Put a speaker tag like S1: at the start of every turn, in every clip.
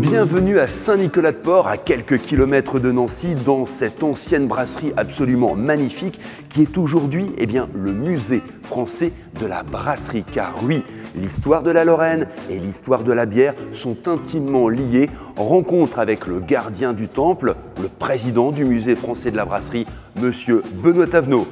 S1: Bienvenue à Saint-Nicolas-de-Port, à quelques kilomètres de Nancy, dans cette ancienne brasserie absolument magnifique qui est aujourd'hui le musée français de la brasserie. Car oui, l'histoire de la Lorraine et l'histoire de la bière sont intimement liées. Rencontre avec le gardien du temple, le président du musée français de la brasserie, monsieur Benoît Tavenot.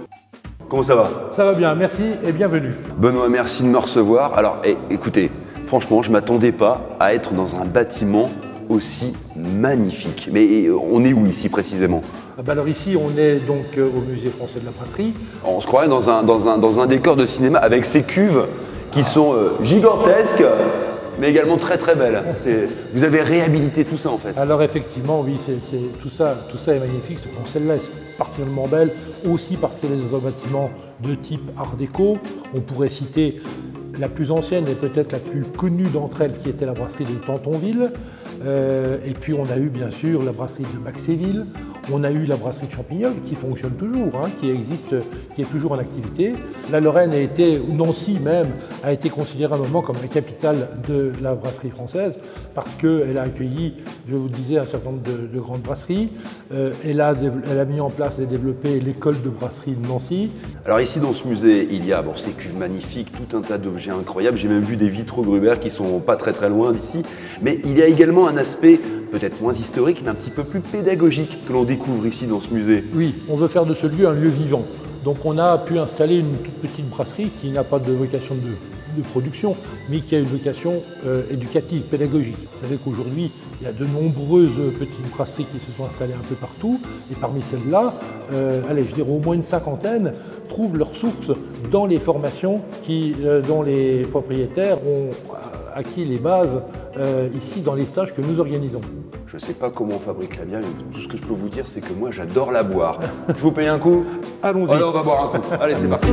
S1: Comment ça va?
S2: Ça va bien, merci et bienvenue.
S1: Benoît, merci de me recevoir. Alors écoutez, franchement, je ne m'attendais pas à être dans un bâtiment aussi magnifique. Mais on est où ici précisément?
S2: Alors ici, on est donc au musée français de la brasserie.
S1: On se croirait dans un décor de cinéma avec ces cuves qui sont gigantesques, mais également très très belles. Vous avez réhabilité tout ça en fait.
S2: Alors effectivement, oui, tout ça est magnifique. Celle-là est particulièrement belle, aussi parce qu'elle est dans un bâtiment de type art déco. On pourrait citer la plus ancienne et peut-être la plus connue d'entre elles, qui était la brasserie de Tantonville. Et puis on a eu bien sûr la brasserie de Maxéville, on a eu la brasserie de Champignol qui fonctionne toujours, qui est toujours en activité. La Lorraine a été, ou Nancy même, a été considérée à un moment comme la capitale de la brasserie française parce qu'elle a accueilli, je vous le disais, un certain nombre de grandes brasseries. Elle a mis en place et développé l'école de brasserie de Nancy.
S1: Alors ici dans ce musée, il y a ces cuves magnifiques, tout un tas d'objets incroyables. J'ai même vu des vitraux Gruber qui sont pas très loin d'ici. Mais il y a également un aspect peut-être moins historique, mais un petit peu plus pédagogique que l'on découvre ici dans ce musée.
S2: Oui, on veut faire de ce lieu un lieu vivant. Donc on a pu installer une toute petite brasserie qui n'a pas de vocation de production, mais qui a une vocation éducative, pédagogique. Vous savez qu'aujourd'hui, il y a de nombreuses petites brasseries qui se sont installées un peu partout, et parmi celles-là, au moins une cinquantaine trouvent leur source dans les formations dont les propriétaires ont acquis les bases ici dans les stages que nous organisons.
S1: Je ne sais pas comment on fabrique la bière, mais tout ce que je peux vous dire, c'est que moi, j'adore la boire. Je vous paye un coup?
S2: Allons-y.
S1: Alors, on va boire un coup. Allez, c'est parti.